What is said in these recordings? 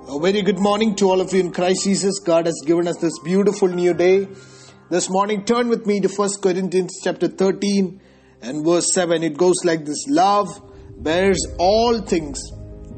A very good morning to all of you in Christ Jesus. God has given us this beautiful new day. This morning, turn with me to 1 Corinthians chapter 13 and verse 7. It goes like this. Love bears all things,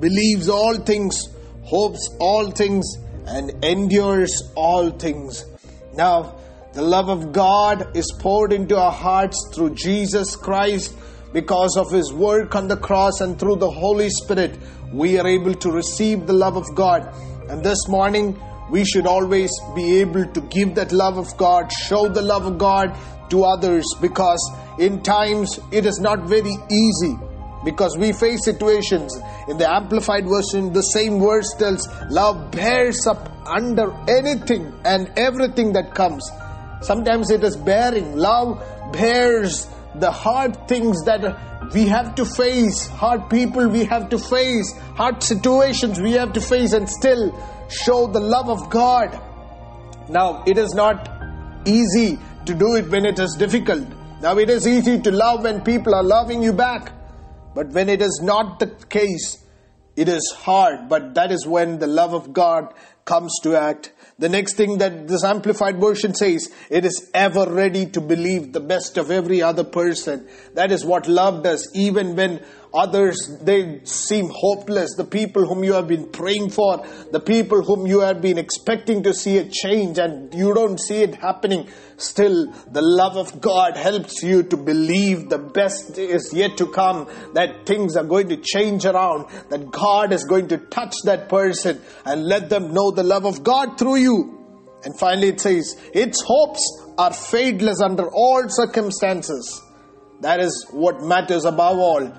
believes all things, hopes all things, and endures all things. Now, the love of God is poured into our hearts through Jesus Christ. Because of His work on the cross and through the Holy Spirit, we are able to receive the love of God. And this morning, we should always be able to give that love of God, show the love of God to others, because in times it is not very easy. Because we face situations. In the Amplified Version, the same verse tells, love bears up under anything and everything that comes. Sometimes it is bearing. Love bears the hard things that we have to face, hard people we have to face, hard situations we have to face, and still show the love of God. Now, it is not easy to do it when it is difficult. Now, it is easy to love when people are loving you back. But when it is not the case, it is hard. But that is when the love of God comes to act. The next thing that this Amplified Version says, it is ever ready to believe the best of every other person. That is what love does. Even when others, they seem hopeless, the people whom you have been praying for, the people whom you have been expecting to see a change and you don't see it happening, still the love of God helps you to believe the best is yet to come, that things are going to change around, that God is going to touch that person and let them know the love of God through you. And finally it says, its hopes are fadeless under all circumstances. That is what matters above all.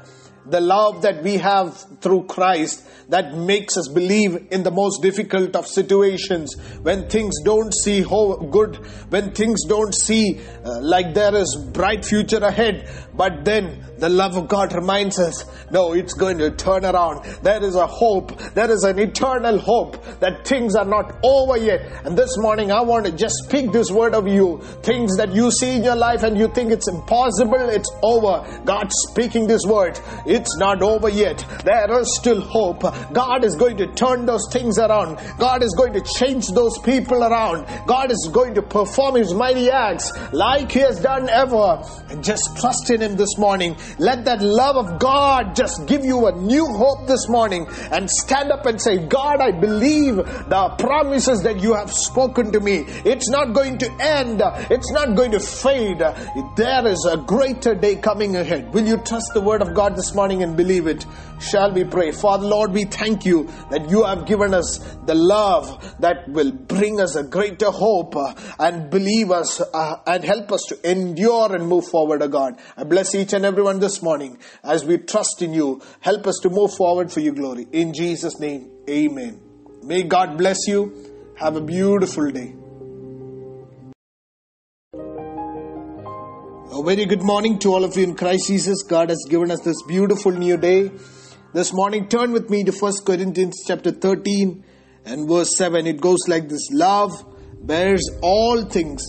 The love that we have through Christ that makes us believe in the most difficult of situations, when things don't see good, when things don't see like there is bright future ahead. But then the love of God reminds us, no, it's going to turn around. There is a hope. There is an eternal hope that things are not over yet. And this morning I want to just speak this word of you. Things that you see in your life and you think it's impossible, it's over. God's speaking this word. It's not over yet. There is still hope. God is going to turn those things around. God is going to change those people around. God is going to perform His mighty acts like He has done ever. And just trust in Him this morning. Let that love of God just give you a new hope this morning, and stand up and say, God, I believe the promises that you have spoken to me. It's not going to end. It's not going to fade. There is a greater day coming ahead. Will you trust the word of God this morning and believe it? Shall we pray? Father, Lord, we thank you that you have given us the love that will bring us a greater hope and believe us and help us to endure and move forward, O God. I bless each and everyone this morning as we trust in you. Help us to move forward for your glory. In Jesus' name, amen. May God bless you. Have a beautiful day. A very good morning to all of you in Christ Jesus. God has given us this beautiful new day. This morning, turn with me to 1 Corinthians chapter 13 and verse 7. It goes like this. Love bears all things,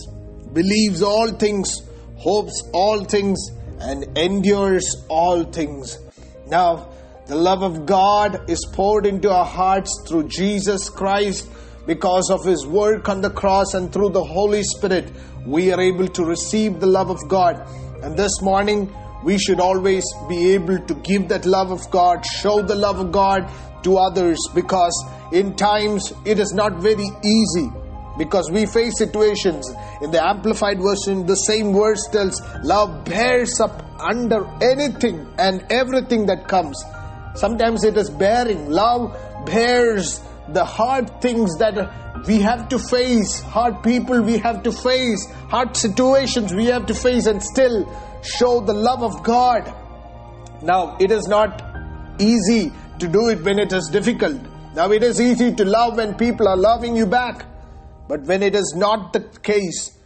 believes all things, hopes all things, and endures all things. Now, the love of God is poured into our hearts through Jesus Christ. Because of His work on the cross and through the Holy Spirit, we are able to receive the love of God. And this morning, we should always be able to give that love of God, show the love of God to others, because in times it is not very easy. Because we face situations. In the Amplified Version, the same verse tells, love bears up under anything and everything that comes. Sometimes it is bearing. Love bears the hard things that we have to face, hard people we have to face, hard situations we have to face, and still show the love of God. Now, it is not easy to do it when it is difficult. Now, it is easy to love when people are loving you back. But when it is not the case,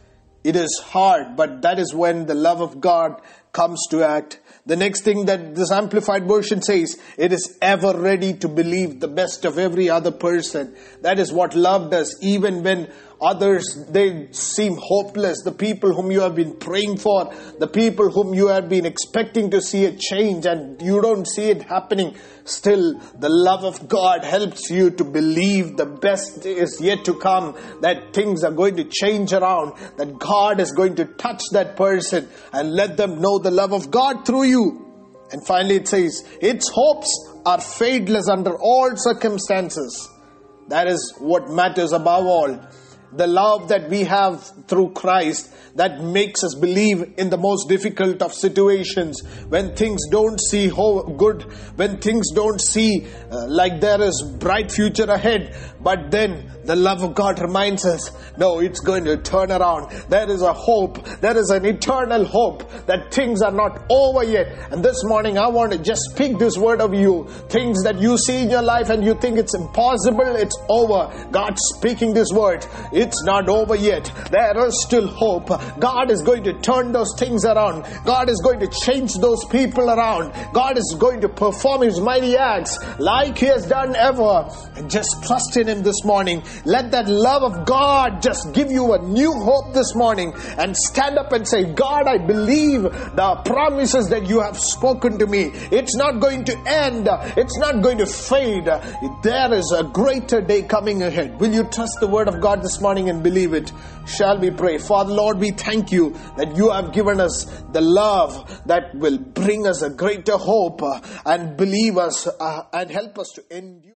it is hard. But that is when the love of God comes to act. The next thing that this Amplified Version says, it is ever ready to believe the best of every other person. That is what love does. Even when Others, they seem hopeless. The people whom you have been praying for, the people whom you have been expecting to see a change and you don't see it happening. Still, the love of God helps you to believe the best is yet to come, that things are going to change around, that God is going to touch that person and let them know the love of God through you. And finally it says, its hopes are fadeless under all circumstances. That is what matters above all. The love that we have through Christ that makes us believe in the most difficult of situations, when things don't see good, when things don't see like there is bright future ahead. But then the love of God reminds us, no, it's going to turn around. There is a hope. There is an eternal hope that things are not over yet. And this morning I want to just speak this word of you. Things that you see in your life and you think it's impossible, it's over. God's speaking this word. It's not over yet. There is still hope. God is going to turn those things around. God is going to change those people around. God is going to perform His mighty acts like He has done ever. And just trust in Him this morning. Let that love of God just give you a new hope this morning. And stand up and say, God, I believe the promises that you have spoken to me. It's not going to end. It's not going to fade. There is a greater day coming ahead. Will you trust the word of God this morning and believe it? Shall we pray? Father, Lord, we thank you that you have given us the love that will bring us a greater hope and believe us and help us to endure.